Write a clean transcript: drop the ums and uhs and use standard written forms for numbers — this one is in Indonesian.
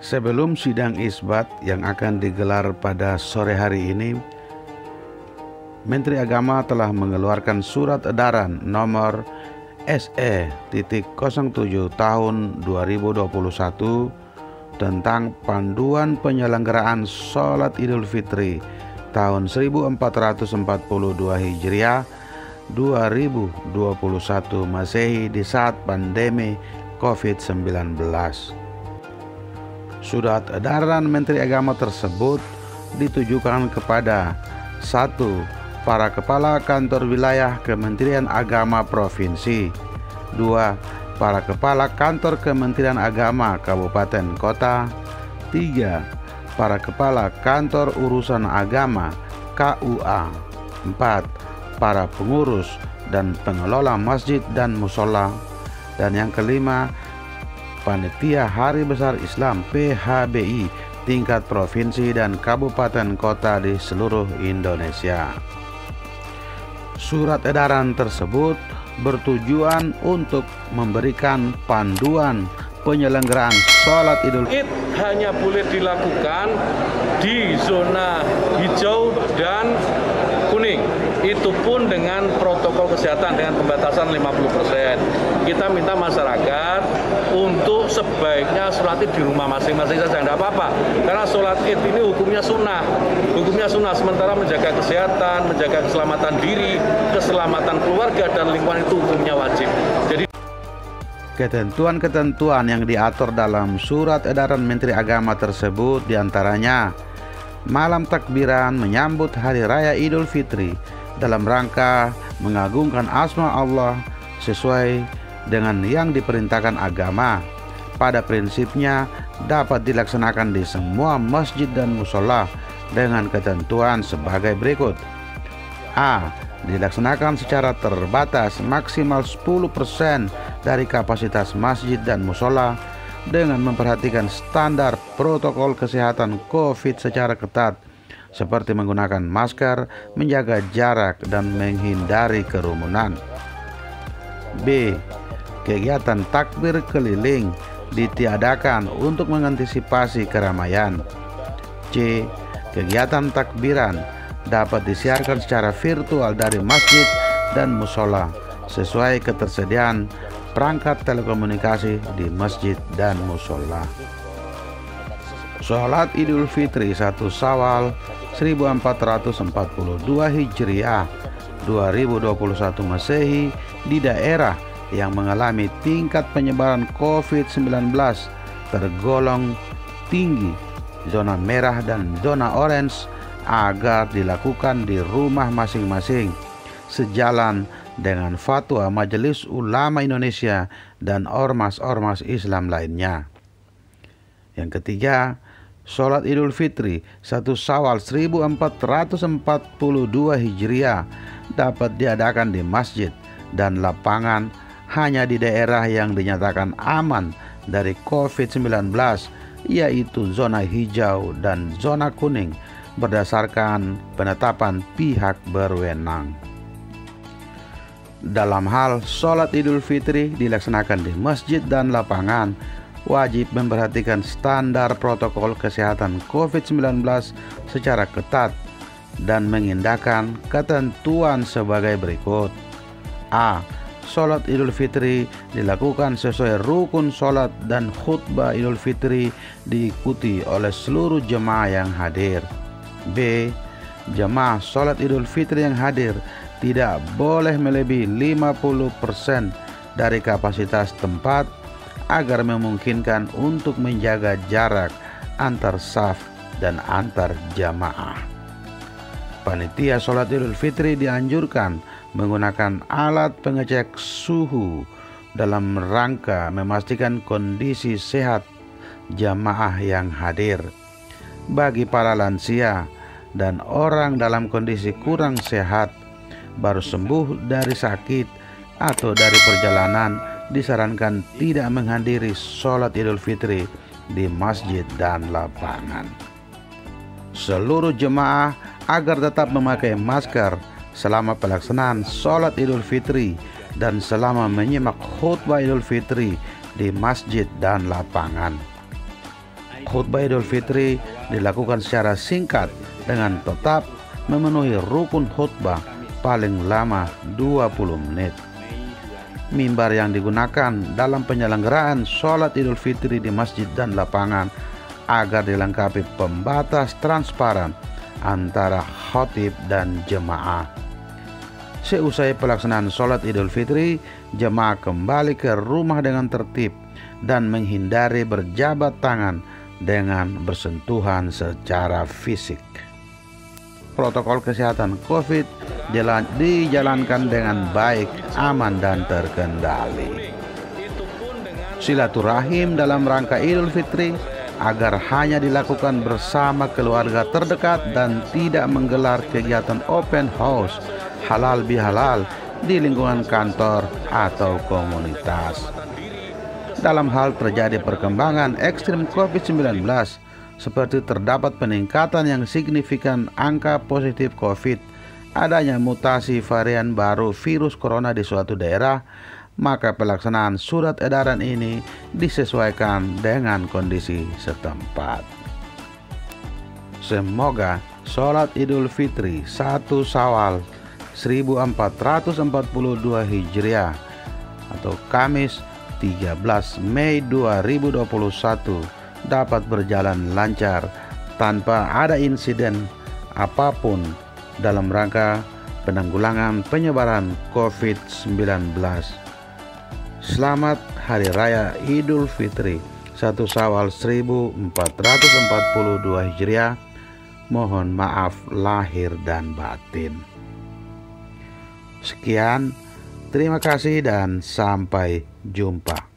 Sebelum sidang isbat yang akan digelar pada sore hari ini, Menteri Agama telah mengeluarkan surat edaran nomor SE-07 tahun 2021 tentang panduan penyelenggaraan sholat Idul Fitri tahun 1442 Hijriah 2021 Masehi di saat pandemi COVID-19. Surat edaran Menteri Agama tersebut ditujukan kepada 1. Para kepala kantor wilayah Kementerian Agama Provinsi, 2. Para kepala kantor Kementerian Agama Kabupaten Kota, 3. Para kepala kantor urusan agama KUA, 4. Para pengurus dan pengelola masjid dan musola, dan yang kelima, Panitia Hari Besar Islam PHBI tingkat provinsi dan kabupaten kota di seluruh Indonesia. Surat edaran tersebut bertujuan untuk memberikan panduan penyelenggaraan sholat Idul Fitri hanya boleh dilakukan di zona hijau dan kuning. Itu pun dengan protokol kesehatan dengan pembatasan 50%. Kita minta masyarakat untuk sebaiknya sholat id di rumah masing-masing saja, tidak apa-apa. Karena sholat id ini hukumnya sunnah. Hukumnya sunnah, sementara menjaga kesehatan, menjaga keselamatan diri, keselamatan keluarga dan lingkungan itu hukumnya wajib. Jadi ketentuan-ketentuan yang diatur dalam surat edaran Menteri Agama tersebut diantaranya malam takbiran menyambut Hari Raya Idul Fitri dalam rangka mengagungkan asma Allah sesuai dengan yang diperintahkan agama. Pada prinsipnya dapat dilaksanakan di semua masjid dan musola dengan ketentuan sebagai berikut. A. Dilaksanakan secara terbatas maksimal 10% dari kapasitas masjid dan musola dengan memperhatikan standar protokol kesehatan COVID secara ketat seperti menggunakan masker, menjaga jarak, dan menghindari kerumunan. B. Kegiatan takbir keliling ditiadakan untuk mengantisipasi keramaian. C. Kegiatan takbiran dapat disiarkan secara virtual dari masjid dan musola sesuai ketersediaan perangkat telekomunikasi di masjid dan musola. Sholat Idul Fitri 1 Syawal 1442 Hijriah 2021 Masehi di daerah yang mengalami tingkat penyebaran COVID-19 tergolong tinggi, zona merah dan zona orange, agar dilakukan di rumah masing-masing sejalan dengan fatwa Majelis Ulama Indonesia dan ormas-ormas Islam lainnya. Yang ketiga, sholat Idul Fitri 1 Syawal 1442 Hijriah dapat diadakan di masjid dan lapangan hanya di daerah yang dinyatakan aman dari COVID-19, yaitu zona hijau dan zona kuning berdasarkan penetapan pihak berwenang. Dalam hal sholat Idul Fitri dilaksanakan di masjid dan lapangan, wajib memperhatikan standar protokol kesehatan COVID-19 secara ketat dan mengindahkan ketentuan sebagai berikut. A. Sholat Idul Fitri dilakukan sesuai rukun sholat dan khutbah Idul Fitri diikuti oleh seluruh jemaah yang hadir. B. Jemaah sholat Idul Fitri yang hadir tidak boleh melebihi 50% dari kapasitas tempat agar memungkinkan untuk menjaga jarak antar saf dan antar jamaah. Panitia sholat Idul Fitri dianjurkan menggunakan alat pengecek suhu dalam rangka memastikan kondisi sehat jamaah yang hadir. Bagi para lansia dan orang dalam kondisi kurang sehat, baru sembuh dari sakit atau dari perjalanan, disarankan tidak menghadiri sholat Idul Fitri di masjid dan lapangan. Seluruh jemaah agar tetap memakai masker selama pelaksanaan sholat Idul Fitri dan selama menyimak khutbah Idul Fitri di masjid dan lapangan. Khutbah Idul Fitri dilakukan secara singkat dengan tetap memenuhi rukun khutbah paling lama 20 menit. Mimbar yang digunakan dalam penyelenggaraan sholat Idul Fitri di masjid dan lapangan agar dilengkapi pembatas transparan antara khatib dan jemaah. Seusai pelaksanaan sholat Idul Fitri, jemaah kembali ke rumah dengan tertib dan menghindari berjabat tangan dengan bersentuhan secara fisik. Protokol kesehatan COVID dijalankan dengan baik, aman, dan terkendali. Silaturahim dalam rangka Idul Fitri agar hanya dilakukan bersama keluarga terdekat dan tidak menggelar kegiatan open house halal bihalal di lingkungan kantor atau komunitas. Dalam hal terjadi perkembangan ekstrim COVID-19, seperti terdapat peningkatan yang signifikan angka positif COVID, adanya mutasi varian baru virus corona di suatu daerah, maka pelaksanaan surat edaran ini disesuaikan dengan kondisi setempat. Semoga sholat Idul Fitri 1 Syawal 1442 Hijriah atau Kamis 13 Mei 2021 dapat berjalan lancar tanpa ada insiden apapun dalam rangka penanggulangan penyebaran COVID-19. Selamat Hari Raya Idul Fitri 1 Syawal 1442 Hijriah. Mohon maaf lahir dan batin. Sekian, terima kasih dan sampai jumpa.